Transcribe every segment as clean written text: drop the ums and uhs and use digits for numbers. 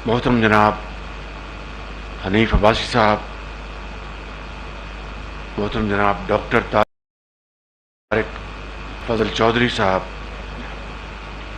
محترم جناب حنیف عباسی صاحب، محترم جناب ڈاکٹر طارق فضل چودھری صاحب،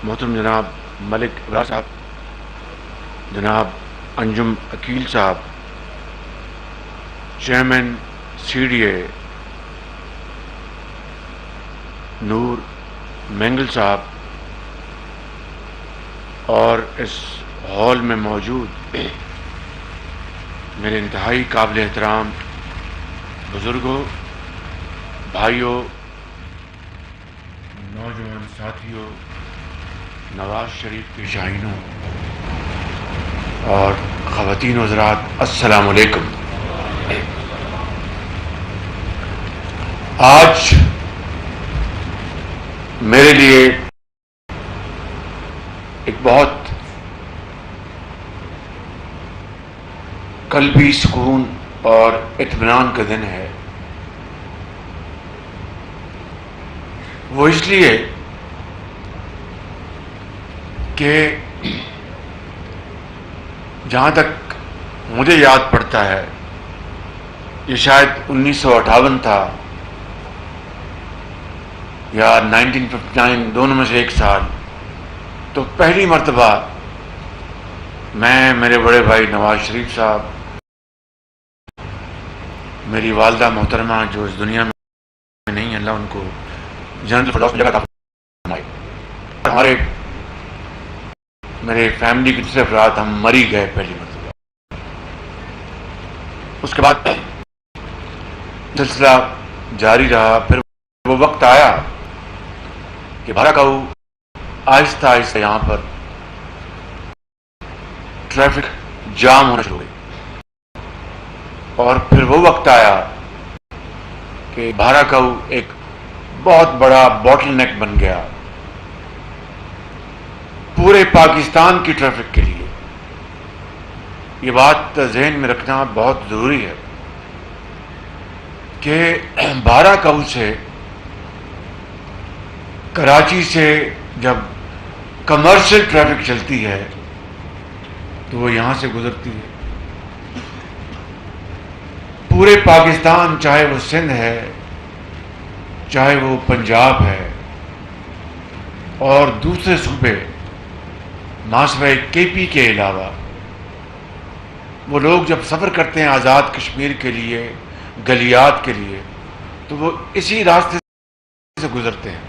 محترم جناب ملک ابرار صاحب، جناب انجم عقیل صاحب، چیئرمین سی ڈی اے نور مینگل صاحب، اور اس ہال میں موجود میرے انتہائی قابل احترام بزرگوں، بھائیوں، نوجوان ساتھیوں، نواز شریف کے شاہینوں اور خواتین و حضرات، السلام علیکم۔ آج میرے لیے ایک بہت قلبی سکون اور اطمینان کا دن ہے۔ وہ اس لیے کہ جہاں تک مجھے یاد پڑتا ہے یہ شاید 1958 تھا یا 1959، دونوں میں سے ایک سال، تو پہلی مرتبہ میں، میرے بڑے بھائی نواز شریف صاحب، میری والدہ محترمہ جو اس دنیا میں نہیں، اللہ ان کو جنت الفردوس میں جگہ عطا فرمائے، ہمارے میرے فیملی کے دوسرے افراد ہم مر ہی گئے پہلی مرتبہ۔ اس کے بعد سلسلہ جاری رہا۔ پھر وہ وقت آیا کہ بھارا کاؤ آہستہ آہستہ یہاں پر ٹریفک جام ہونا شروع ہو گئی، اور پھر وہ وقت آیا کہ بھارا کاؤ ایک بہت بڑا باٹل نیک بن گیا پورے پاکستان کی ٹریفک کے لیے۔ یہ بات ذہن میں رکھنا بہت ضروری ہے کہ بھارا کاؤ سے، کراچی سے جب کمرشل ٹریفک چلتی ہے تو وہ یہاں سے گزرتی ہے۔ پورے پاکستان، چاہے وہ سندھ ہے، چاہے وہ پنجاب ہے، اور دوسرے صوبے ماسوائے کے پی کے علاوہ، وہ لوگ جب سفر کرتے ہیں آزاد کشمیر کے لیے، گلیات کے لیے، تو وہ اسی راستے سے گزرتے ہیں۔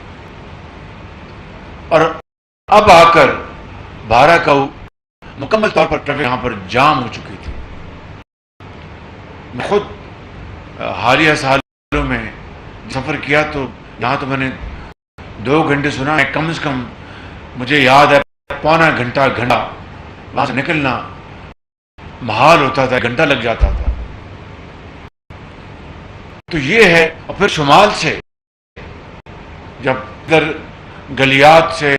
اور اب آ کر بھارا کاؤ مکمل طور پر ٹریفک یہاں پر جام ہو چکی تھی۔ میں خود حالیہ سالوں میں سفر کیا تو یہاں تو میں نے 2 گھنٹے سنا ہے، کم از کم مجھے یاد ہے پونا گھنٹہ وہاں سے نکلنا محال ہوتا تھا، گھنٹہ لگ جاتا تھا۔ تو یہ ہے۔ اور پھر شمال سے جب ادھر گلیات سے،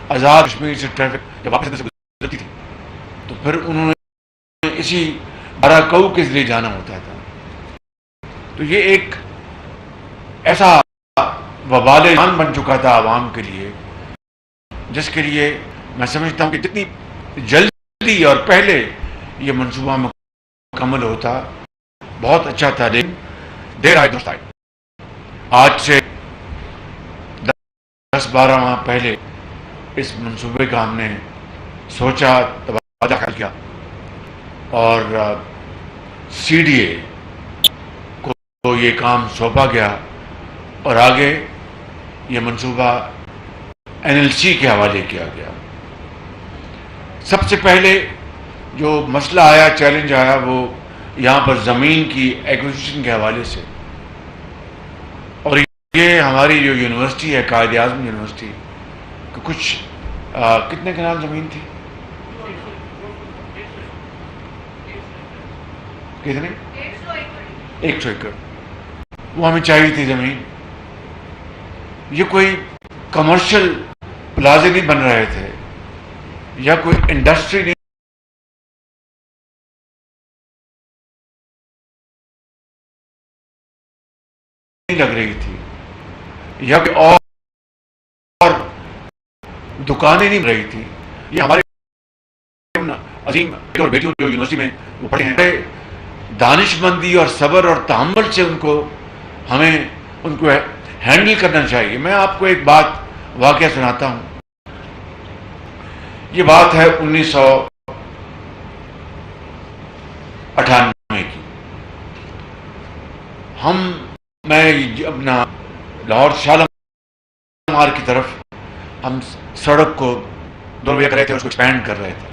آزاد کشمیر سے ٹریفک جب واپس ادھر سے گزرتی تھی تو پھر انہوں نے اسی بھارا کاؤ کے ذریعے جانا ہوتا تھا۔ تو یہ ایک ایسا وبال جان بن چکا تھا عوام کے لیے، جس کے لیے میں سمجھتا ہوں کہ جتنی جلدی اور پہلے یہ منصوبہ مکمل ہوتا بہت اچھا تھا، لیکن دیر آئے درست آئے۔ آج سے 10-12 ماہ پہلے اس منصوبے کا ہم نے سوچا، تبادلہ خیال کیا، اور سی ڈی اے کو یہ کام سونپا گیا، اور آگے یہ منصوبہ این ایل سی کے حوالے کیا گیا۔ سب سے پہلے جو مسئلہ آیا، چیلنج آیا، وہ یہاں پر زمین کی ایکوزیشن کے حوالے سے، اور یہ ہماری جو یونیورسٹی ہے، قائد اعظم یونیورسٹی، کہ کچھ کتنے کنال زمین تھی؟ کتنے؟ 100 ایکڑ وہ ہمیں چاہیے تھی زمین۔ یہ کوئی کمرشل پلازے نہیں بن رہے تھے یا کوئی انڈسٹری نہیں لگ رہی تھی، یا کوئی اور دکانیں نہیں رہی تھی۔ یہ ہمارے عظیم اور بیٹیوں جو یونیورسٹی میں وہ پڑھے ہیں، دانش مندی اور صبر اور تحمل سے ہمیں ان کو ہینڈل کرنا چاہیے. میں آپ کو ایک بات واقعہ سناتا ہوں. یہ بات ہے 1998 کی. میں اپنا لاہور شالمار کی طرف ہم سڑک کو دوبیا کر رہے تھے، اس کو ایکسپینڈ کر رہے تھے.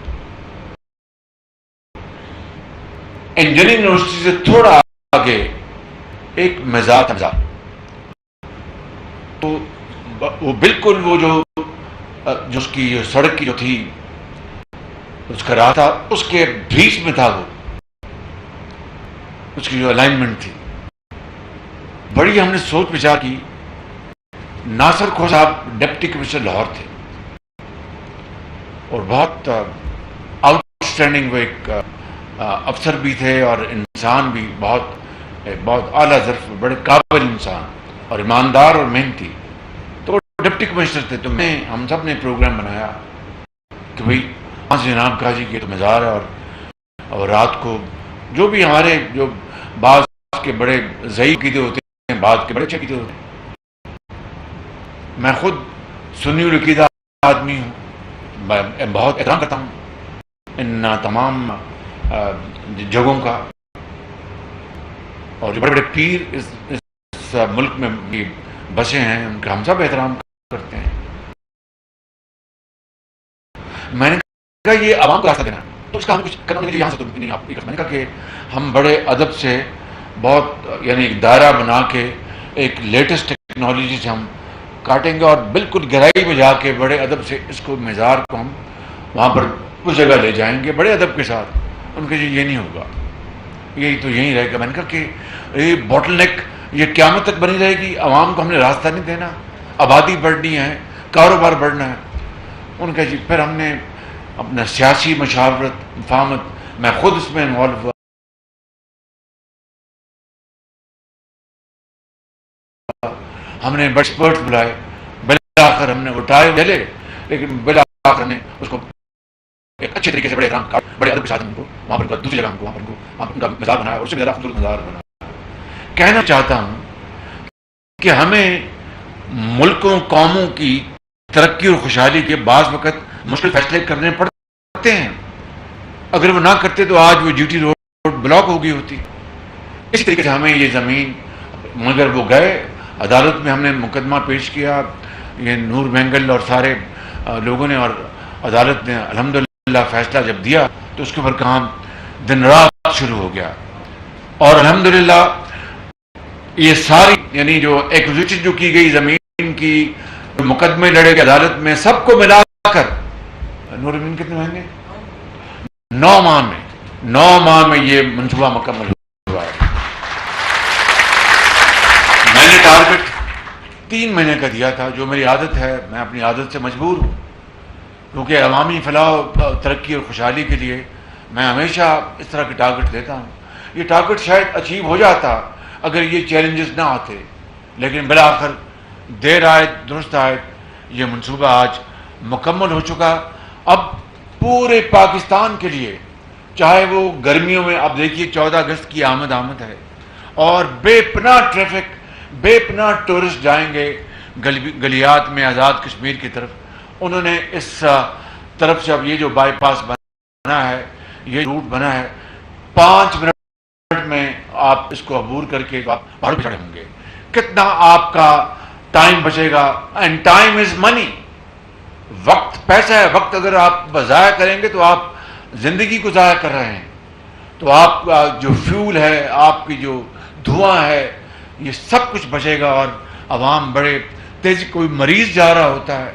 انجینئرنگ یونیورسٹی سے تھوڑا آگے ایک مزار تھا، تو وہ بالکل وہ جو اس کی سڑک کی جو تھی اس کا راستہ اس کے بیچ میں تھا. وہ اس کی جو الائنمنٹ تھی بڑی ہم نے سوچ بچار کی. ناصر کھو صاحب ڈپٹی کمشنر لاہور تھے اور بہت آؤٹ اسٹینڈنگ وہ ایک افسر بھی تھے اور انسان بھی بہت اعلیٰ ظرف، بڑے قابل انسان اور ایماندار اور محنتی. تو ڈپٹی کمشنر تھے. تو ہم سب نے پروگرام بنایا کہ بھئی وہاں سے جناب قاضی کی تو مزار ہے اور رات کو جو بھی ہمارے جو بعض کے بڑے ضعیف عقیدے ہوتے ہیں، بعض کے بڑے اچھے عقیدے ہوتے ہیں. میں خود سنی العقیدہ آدمی ہوں، میں بہت احترام کرتا ہوں ان تمام جگہوں کا، اور جو بڑے بڑے پیر اس ملک میں بسے ہیں ان کا ہم سب احترام کرتے ہیں. میں نے کہا یہ عوام کو راستہ دینا ہے تو اس کا ہم کچھ کرنا نہیں. یہاں سے تو نہیں آپ میں نے کہا کہ ہم بڑے ادب سے بہت یعنی ایک دائرہ بنا کے ایک لیٹسٹ ٹیکنالوجی سے ہم کاٹیں گے اور بالکل گہرائی میں جا کے بڑے ادب سے اس کو مزار کو ہم وہاں پر اس جگہ لے جائیں گے بڑے ادب کے ساتھ. ان کے یہ نہیں ہوگا، یہی تو یہی رہے گا. میں نے کہا کہ یہ باٹل نیک یہ قیامت تک بنی رہے گی. عوام کو ہم نے راستہ نہیں دینا، آبادی بڑھنی ہے، کاروبار بڑھنا ہے. ان کا جی پھر ہم نے اپنا سیاسی مشاورت مفاہمت، میں خود اس میں انوالو ہوا. ہم نے ایکسپرٹ بلائے، بالآخر ہم نے اٹھائے لے، لیکن بالآخر نے اس کو ایک اچھے طریقے سے بڑے ادب کے ساتھ ان کو وہاں پر دوسری جگہ ان کا مزار بنایا اور اس سے زیادہ خوبصورت مزار بنایا. کہنا چاہتا ہوں کہ ہمیں ملکوں قوموں کی ترقی اور خوشحالی کے بعض وقت مشکل فیصلے کرنے پڑتے ہیں. اگر وہ نہ کرتے تو آج وہ جی ٹی روڈ بلاک ہو گئی ہوتی. اسی طریقے سے ہمیں یہ زمین، مگر وہ گئے عدالت میں، ہم نے مقدمہ پیش کیا، یہ نور مینگل اور سارے لوگوں نے، اور عدالت نے الحمدللہ فیصلہ جب دیا تو اس کے اوپر کام دن رات شروع ہو گیا. اور الحمدللہ یہ ساری یعنی جو ایکوزیشن جو کی گئی زمین کی، مقدمے لڑے گئے عدالت میں، سب کو ملا کر نور مین کتنے مہنگے 9 ماہ میں یہ منصوبہ مکمل ہوا ہے. میں نے ٹارگٹ 3 مہینے کا دیا تھا، جو میری عادت ہے، میں اپنی عادت سے مجبور ہوں کیونکہ عوامی فلاح و ترقی اور خوشحالی کے لیے میں ہمیشہ اس طرح کے ٹارگٹ دیتا ہوں. یہ ٹارگٹ شاید اچیو ہو جاتا اگر یہ چیلنجز نہ آتے، لیکن بالآخر دیر آئے درست آئے، یہ منصوبہ آج مکمل ہو چکا. اب پورے پاکستان کے لیے، چاہے وہ گرمیوں میں، اب دیکھیے 14 اگست کی آمد ہے اور بے پناہ ٹریفک، بے پناہ ٹورسٹ جائیں گے گلیات میں آزاد کشمیر کی طرف. انہوں نے اس طرف سے اب یہ جو بائی پاس بنا ہے، یہ روٹ بنا ہے، 5 منٹ میں آپ اس کو عبور کر کے آپ پہاڑوں پہ چڑھے ہوں گے. کتنا آپ کا ٹائم بچے گا. اینڈ ٹائم از منی. وقت پیسہ ہے. وقت اگر آپ ضائع کریں گے تو آپ زندگی کو ضائع کر رہے ہیں. تو آپ کا جو فیول ہے، آپ کی جو دھواں ہے، یہ سب کچھ بچے گا. اور عوام بڑے تیزی، کوئی مریض جا رہا ہوتا ہے،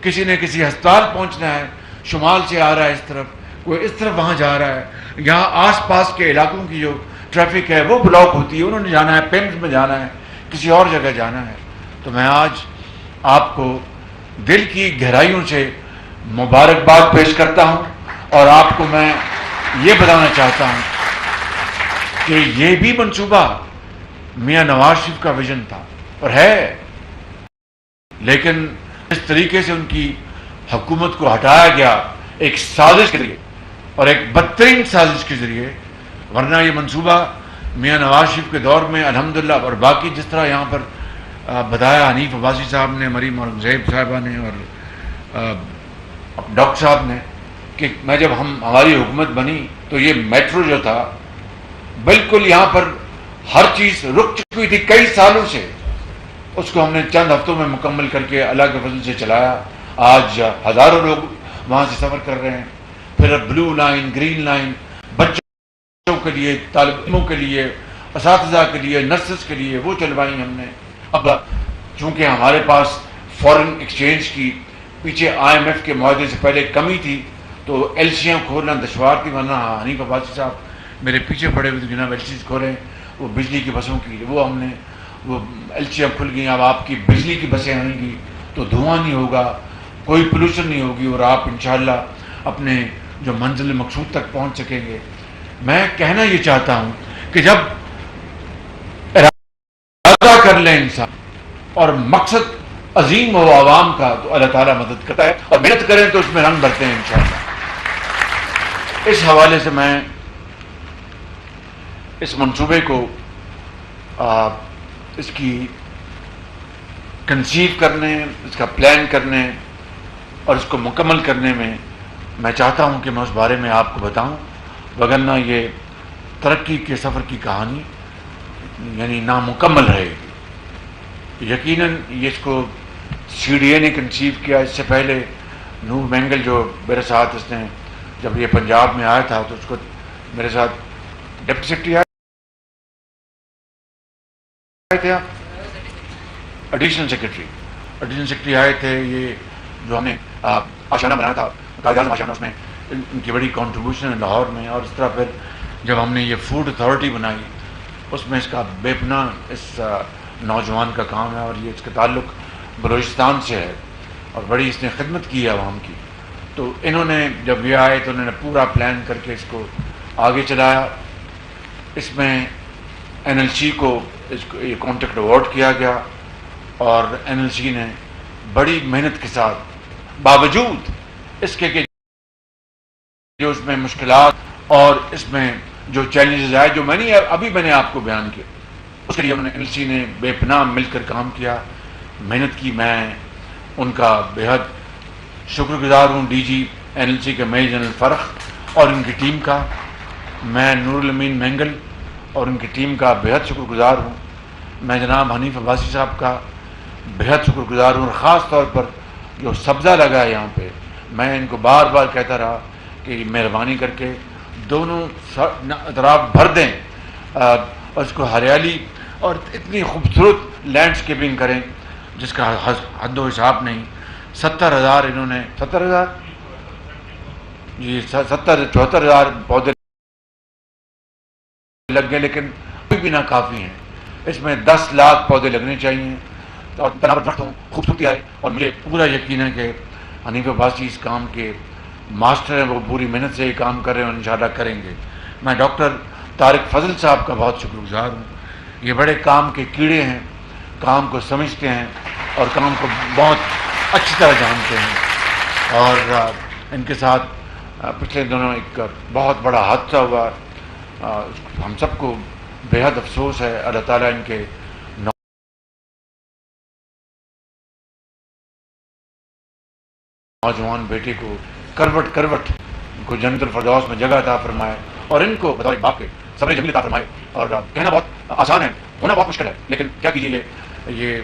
کسی نے کسی ہسپتال پہنچنا ہے، شمال سے آ رہا ہے اس طرف، کوئی اس طرف وہاں جا رہا ہے، یہاں آس پاس کے علاقوں کی جو ٹریفک ہے وہ بلاک ہوتی ہے، انہوں نے جانا ہے، پینٹ میں جانا ہے، کسی اور جگہ جانا ہے. تو میں آج آپ کو دل کی گہرائیوں سے مبارکباد پیش کرتا ہوں اور آپ کو میں یہ بتانا چاہتا ہوں کہ یہ بھی منصوبہ میاں نواز شریف کا ویژن تھا اور ہے، لیکن اس طریقے سے ان کی حکومت کو ہٹایا گیا ایک سازش کے ذریعے. اور ایک بدترین سازش کے ذریعے، ورنہ یہ منصوبہ میاں نواز شریف کے دور میں الحمدللہ، اور باقی جس طرح یہاں پر بتایا حنیف عباسی صاحب نے، مریم اورنگزیب صاحبہ نے، اور ڈاکٹر صاحب نے، کہ میں جب ہماری حکومت بنی تو یہ میٹرو جو تھا بالکل یہاں پر ہر چیز رک چکی تھی کئی سالوں سے، اس کو ہم نے چند ہفتوں میں مکمل کر کے اللہ کے فضل سے چلایا. آج ہزاروں لوگ وہاں سے سفر کر رہے ہیں. پھر اب بلو لائن، گرین لائن، بچوں کے لیے، طالب علموں کے لیے، اساتذہ کے لیے، نرسز کے لیے وہ چلوائی ہم نے. اب چونکہ ہمارے پاس فورن ایکسچینج کی پیچھے IMF کے معاہدے سے پہلے کمی تھی تو ایلسیاں کھولنا دشوار تھی، ورنہ حنیف عباسی صاحب میرے پیچھے پڑے ہوئے جناب ایلسیز کھولیں وہ بجلی کی بسوں کی، وہ ہم نے وہ ایلسیاں کھل گئیں. اب آپ کی بجلی کی بسیں آئیں گی تو دھواں نہیں ہوگا، کوئی پولوشن نہیں ہوگی، اور آپ انشاءاللہ اپنے جو منزل مقصود تک پہنچ سکیں گے. میں کہنا یہ چاہتا ہوں کہ جب ارادہ کر لیں انسان اور مقصد عظیم ہو عوام کا تو اللہ تعالیٰ مدد کرتا ہے، اور محنت کریں تو اس میں رنگ بھرتے ہیں انشاءاللہ. اس حوالے سے میں اس منصوبے کو اس کی کنسیو کرنے، اس کا پلان کرنے اور اس کو مکمل کرنے میں چاہتا ہوں کہ میں اس بارے میں آپ کو بتاؤں، وگرنہ یہ ترقی کے سفر کی کہانی یعنی نامکمل رہے گی. یقیناً یہ اس کو CDA نے کنسیو کیا. اس سے پہلے نور مینگل جو میرے ساتھ، اس نے جب یہ پنجاب میں آیا تھا تو اس کو میرے ساتھ ڈپٹی سیکرٹری آئے تھے، ایڈیشنل سیکرٹری آئے تھے. یہ جو ہم نے آشیانہ بنایا تھا، قائد اعظم آشیانہ، اس میں ان کی بڑی کنٹریبیوشن ہے لاہور میں. اور اس طرح پھر جب ہم نے یہ فوڈ اتھارٹی بنائی، اس میں اس کا بے پناہ اس نوجوان کا کام ہے، اور یہ اس کا تعلق بلوچستان سے ہے، اور بڑی اس نے خدمت کی ہے عوام کی. تو انہوں نے جب یہ آئے تو انہوں نے پورا پلان کر کے اس کو آگے چلایا. اس میں NLC کو اس کو یہ کانٹریکٹ اوارڈ کیا گیا، اور NLC نے بڑی محنت کے ساتھ باوجود اس کے کہ جو اس میں مشکلات اور اس میں جو چیلنجز آئے، جو میں نے آپ کو بیان کیا، اس کے لیے NLC نے بے پناہ مل کر کام کیا، محنت کی. میں ان کا بےحد شکر گزار ہوں، DG NLC کے میجر جنرل فرخ اور ان کی ٹیم کا. میں نور الامین مینگل اور ان کی ٹیم کا بےحد شکر گزار ہوں. میں جناب حنیف عباسی صاحب کا بےحد شکر گزار ہوں، اور خاص طور پر جو سبزہ لگا ہے یہاں پہ، میں ان کو بار بار کہتا رہا کہ مہربانی کر کے دونوں اطراف بھر دیں اور اس کو ہریالی اور اتنی خوبصورت لینڈسکیپنگ کریں جس کا حد و حساب نہیں. 70,000 انہوں نے 70,000 جی 74,000 پودے لگ گئے، لیکن ابھی بھی ناکافی ہیں. اس میں 10 لاکھ پودے لگنے چاہیے اور تناور درخت ہوں، خوبصورتی آئے. اور مجھے پورا یقین ہے کہ حنیف عباسی اس کام کے ماسٹر ہیں، وہ پوری محنت سے یہ کام کر رہے ہیں اور انشاءاللہ کریں گے. میں ڈاکٹر طارق فضل صاحب کا بہت شکر گزار ہوں. یہ بڑے کام کے کیڑے ہیں، کام کو سمجھتے ہیں اور کام کو بہت اچھی طرح جانتے ہیں. اور ان کے ساتھ پچھلے دنوں ایک بہت بڑا حادثہ ہوا، ہم سب کو بےحد افسوس ہے. اللہ تعالیٰ ان کے نوجوان بیٹے کو کروٹ کو جنت الفردوس میں جگہ عطا فرمائے، اور ان کو بطور باپ کے صبر جمیل عطا فرمائے. اور کہنا بہت آسان ہے، ہونا بہت مشکل ہے، لیکن کیا کیجیے، یہ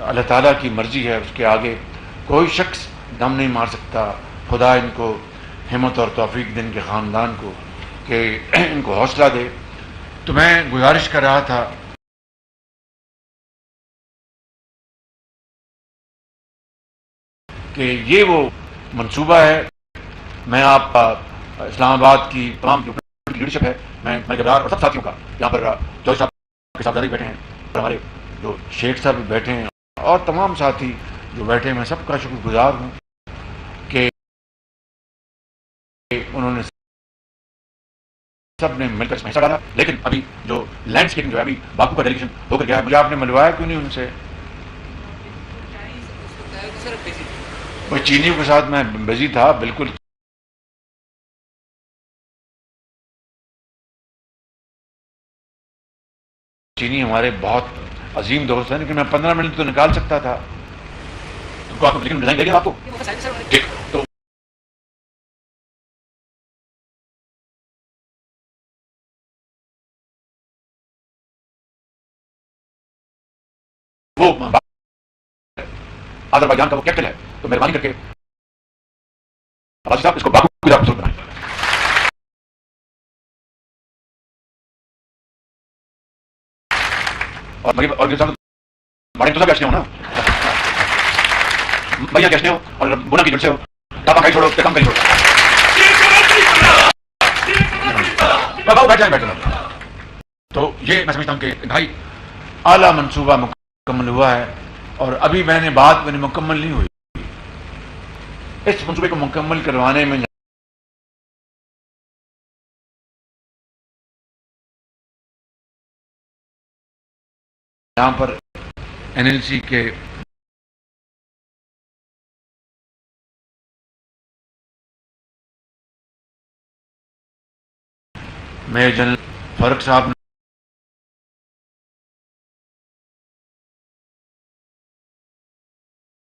اللہ تعالیٰ کی مرضی ہے، اس کے آگے کوئی شخص دم نہیں مار سکتا. خدا ان کو ہمت اور توفیق دے، ان کے خاندان کو، کہ ان کو حوصلہ دے. تو میں گزارش کر رہا تھا کہ یہ وہ منصوبہ ہے. میں آپ اسلام آباد کی تمام جو لیڈرشپ ہے، میں گردار اور سب ساتھیوں کا، یہاں پر جوش صاحب کے ساتھ بیٹھے ہیں، اور ہمارے جو شیخ صاحب بھی بیٹھے ہیں، اور تمام ساتھی جو بیٹھے ہیں، میں سب کا شکر گزار ہوں کہ انہوں نے سب نے مل کر اس میں حصہ ڈالا. لیکن ابھی جو لینڈسکیپنگ جو ہے، ابھی باکو کا ڈیلیگیشن ہو کر گیا ہے. مجھے آپ نے ملوایا کیوں نہیں ان سے؟ چینیوں کے ساتھ میں بزی تھا بالکل. چینی ہمارے بہت عظیم دوست ہیں، لیکن میں 15 منٹ تو نکال سکتا تھا. ان کو آپ لیکن ڈیزائن دے گا آپ کو ٹھیک. تو وہ آذربائیجان کا وہ کیپٹن ہے، تو مہربانی کر کے راجی صاحب اس کو باقو کی طرف ضرور بنائیں. اور مگر اور صاحب بڑے تو سب بیچتے ہو نا بھیا، کیسے ہو اور بنا کی جڑ سے ہو، آپ کہیں چھوڑو کام کہیں چھوڑو. بابا بیٹھ جائیں بیٹھ جائیں. تو یہ میں سمجھتا ہوں کہ انتہائی اعلیٰ منصوبہ مکمل ہوا ہے، اور ابھی میں نے بات مکمل نہیں ہوئی. اس منصوبے کو مکمل کروانے میں یہاں پر NLC کے میجر جنرل فرق صاحب